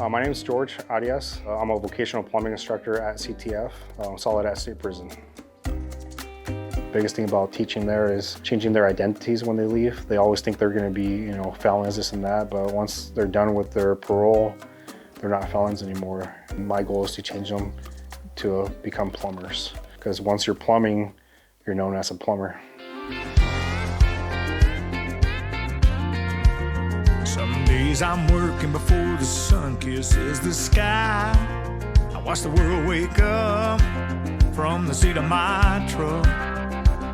My name is Jorge Arias. I'm a vocational plumbing instructor at CTF, Soledad State Prison. Biggest thing about teaching there is changing their identities when they leave. They always think they're going to be, felons, this and that, but once they're done with their parole, they're not felons anymore. My goal is to change them to become plumbers, because once you're plumbing, you're known as a plumber. Some days I'm working before the sun kisses the sky. I watch the world wake up from the seat of my truck.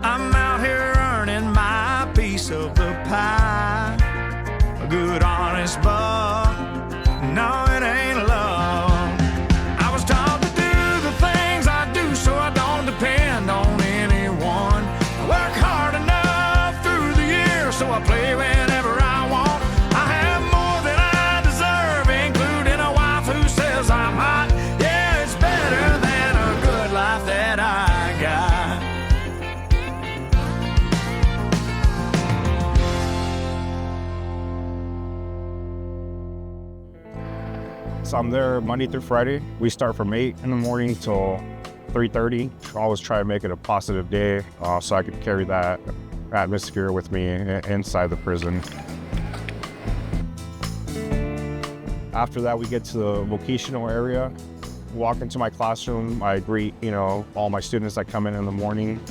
I'm out here earning my piece of the pie. A good honest buck, no it ain't love. I was taught to do the things I do so I don't depend on anyone. I work hard enough through the year so I play whenever I want. I have more than I deserve, including a wife who says I'm hot. Yeah, it's better than a good life that I got. So I'm there Monday through Friday. We start from 8 in the morning till 3:30. I always try to make it a positive day so I could carry that atmosphere with me inside the prison. After that, we get to the vocational area. Walk into my classroom. I greet, all my students that come in the morning.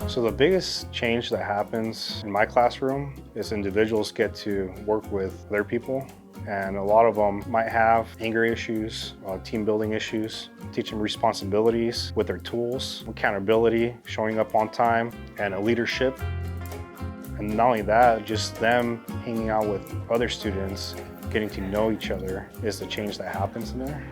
So the biggest change that happens in my classroom is individuals get to work with other people, and a lot of them might have anger issues, team building issues. Teach them responsibilities with their tools, accountability, showing up on time, and a leadership. And not only that, just them hanging out with other students, getting to know each other is the change that happens in there.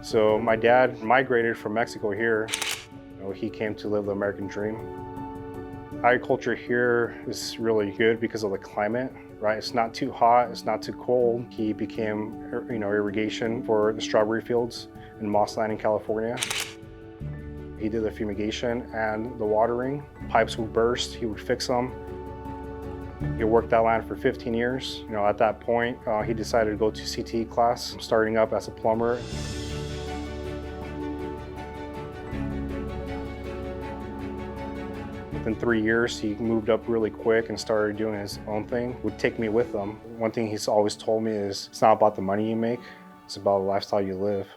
So my dad migrated from Mexico here. He came to live the American dream. Agriculture here is really good because of the climate, right? It's not too hot, it's not too cold. He became, irrigation for the strawberry fields in Moss Landing, California. He did the fumigation and the watering. Pipes would burst, he would fix them. He worked that land for 15 years. At that point, he decided to go to CTE class, starting up as a plumber. Within 3 years, he moved up really quick and started doing his own thing. Would take me with him. One thing he's always told me is, it's not about the money you make, it's about the lifestyle you live.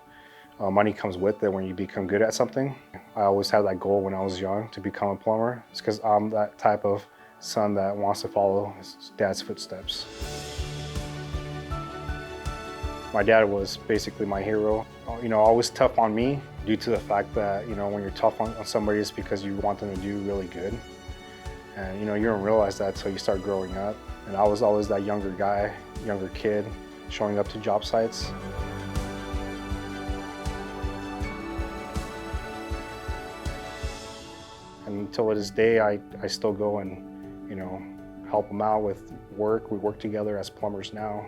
Money comes with it when you become good at something. I always had that goal when I was young to become a plumber. It's because I'm that type of son that wants to follow his dad's footsteps. My dad was basically my hero. Always tough on me due to the fact that, when you're tough on somebody, it's because you want them to do really good. And, you don't realize that until you start growing up. And I was always that younger kid, showing up to job sites. And until this day, I still go and, help them out with work. We work together as plumbers now.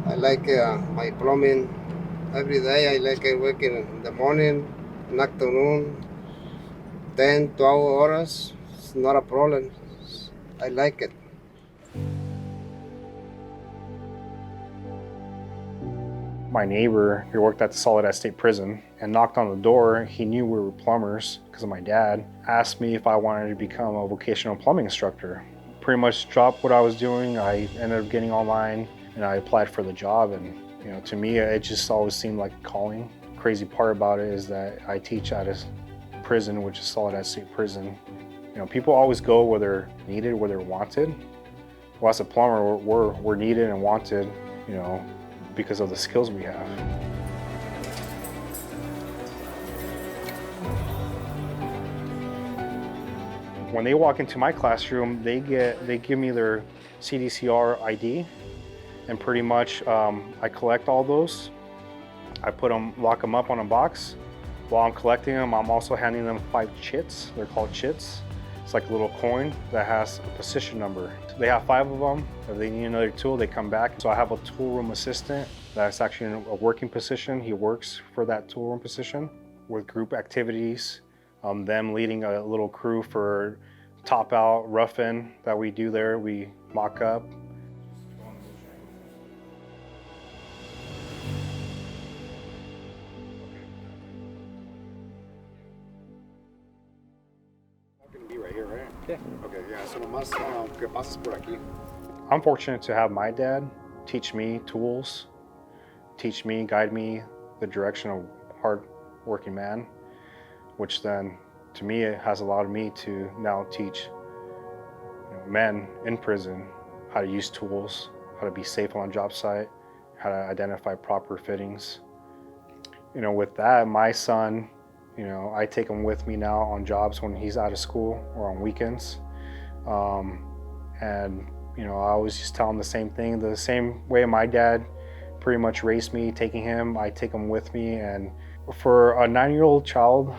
I like my plumbing every day. I like working in the morning, in the afternoon, 10, 12 hours. It's not a problem. I like it. My neighbor, he worked at the Soledad State Prison and knocked on the door. He knew we were plumbers because of my dad. Asked me if I wanted to become a vocational plumbing instructor. Pretty much dropped what I was doing. I ended up getting online and I applied for the job, and to me it just always seemed like a calling. Crazy part about it is that I teach at a prison, which is Soledad State Prison. People always go where they're needed, where they're wanted. Well, as a plumber, we're needed and wanted, because of the skills we have. When they walk into my classroom, they give me their CDCR ID, and pretty much I collect all those. I lock them up on a box, While I'm collecting them, I'm also handing them 5 chits. They're called chits. It's like a little coin that has a position number. They have 5 of them. If they need another tool, they come back. So I have a tool room assistant that's actually in a working position. He works for that tool room position with group activities, them leading a little crew for top out, rough in that we do there. We mock up. Right here, right? Yeah. Okay, yeah, so nomás que pases por aquí. I'm fortunate to have my dad teach me tools, guide me the direction of hard-working man, which then, to me, it has allowed me to now teach men in prison how to use tools, how to be safe on a job site, how to identify proper fittings. With that, my son, I take him with me now on jobs when he's out of school or on weekends. I always just tell him the same thing, the same way my dad pretty much raised me, taking him, I take him with me. And for a 9-year-old child,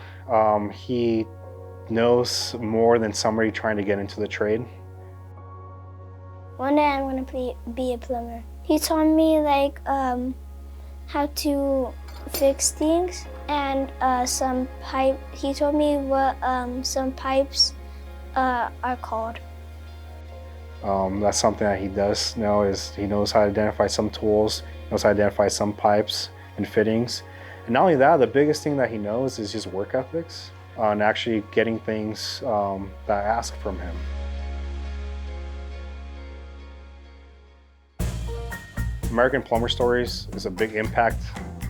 he knows more than somebody trying to get into the trade. One day I'm going to be a plumber. He taught me how to fix things and he told me what some pipes are called. That's something that he does know, is he knows how to identify some tools, knows how to identify some pipes and fittings. And not only that, the biggest thing that he knows is his work ethics and actually getting things that I ask from him. American Plumber Stories is a big impact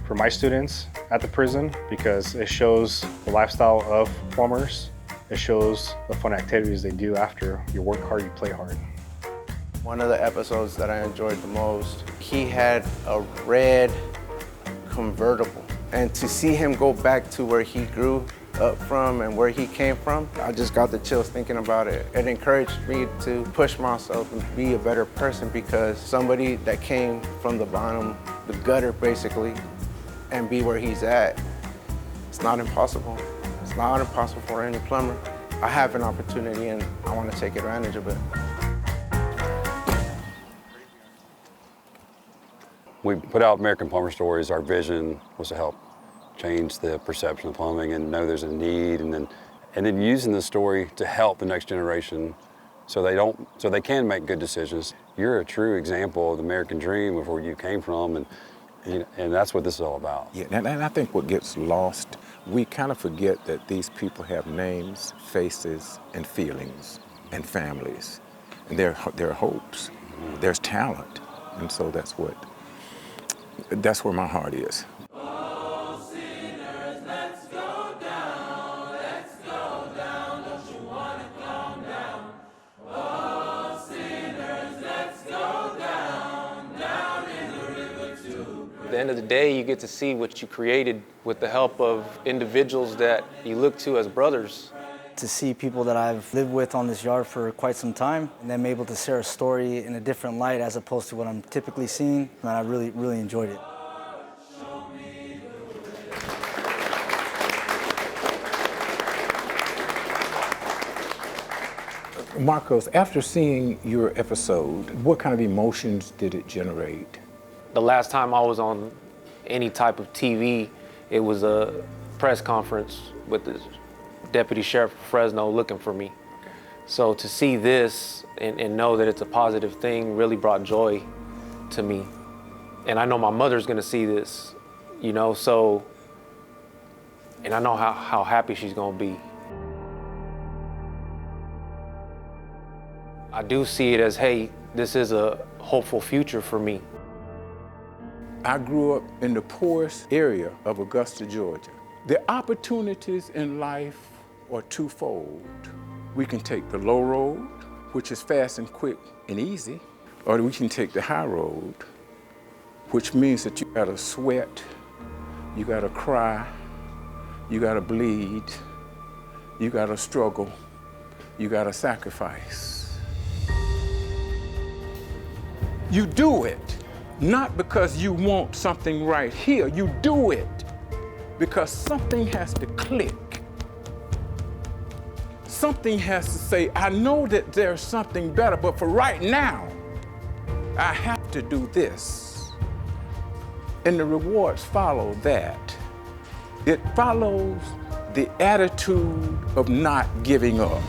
for my students at the prison because it shows the lifestyle of plumbers. It shows the fun activities they do after you work hard, you play hard. One of the episodes that I enjoyed the most, he had a red convertible. And to see him go back to where he grew up from and where he came from, I just got the chills thinking about it. It encouraged me to push myself and be a better person, because somebody that came from the bottom, the gutter basically, and be where he's at, it's not impossible. It's not impossible for any plumber. I have an opportunity and I want to take advantage of it. We put out American Plumber Stories. Our vision was to help change the perception of plumbing and know there's a need, and then using the story to help the next generation so they can make good decisions. You're a true example of the American dream of where you came from, and that's what this is all about. Yeah, and I think what gets lost, we kind of forget that these people have names, faces, and feelings, and families, and there are hopes. Mm-hmm. There's talent, and so that's where my heart is. Oh, sinners, let's go down, don't you wanna calm down? Oh, sinners, let's go down in the river too. At the end of the day, you get to see what you created with the help of individuals that you look to as brothers. To see people that I've lived with on this yard for quite some time, and them able to share a story in a different light as opposed to what I'm typically seeing, and I really, really enjoyed it. Marcos, after seeing your episode, what kind of emotions did it generate? The last time I was on any type of TV, it was a press conference with the Deputy Sheriff of Fresno looking for me. So to see this and know that it's a positive thing really brought joy to me. And I know my mother's gonna see this, and I know how happy she's gonna be. I do see it as, hey, this is a hopeful future for me. I grew up in the poorest area of Augusta, Georgia. The opportunities in life are twofold. We can take the low road, which is fast and quick and easy, or we can take the high road, which means that you gotta sweat, you gotta cry, you gotta bleed, you gotta struggle, you gotta sacrifice. You do it, not because you want something right here, you do it because something has to click. Something has to say, I know that there's something better, but for right now, I have to do this. And the rewards follow that. It follows the attitude of not giving up.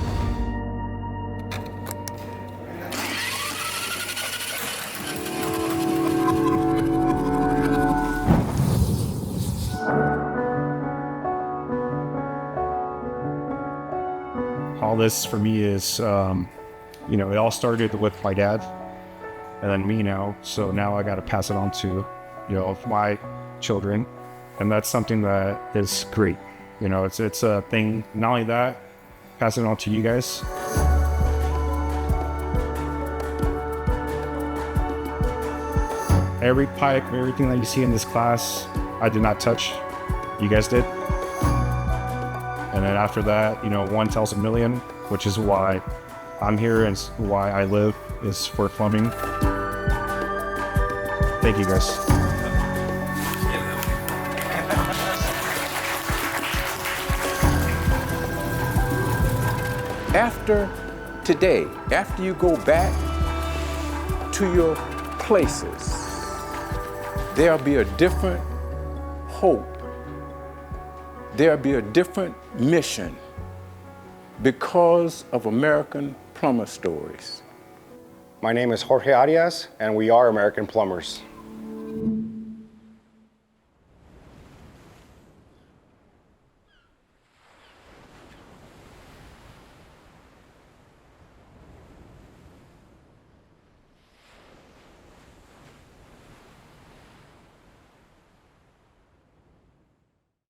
All this for me is, you know, it all started with my dad and then me now. So now I got to pass it on to, you know, my children. And that's something that is great. You know, it's a thing, not only that, pass it on to you guys. Every pipe, everything that you see in this class, I did not touch. You guys did. And then after that, you know, one tells a million, which is why I'm here and why I live, is for plumbing. Thank you guys. After today, after you go back to your places, there'll be a different hope. There'll be a different mission because of American Plumber Stories. My name is Jorge Arias, and we are American Plumbers.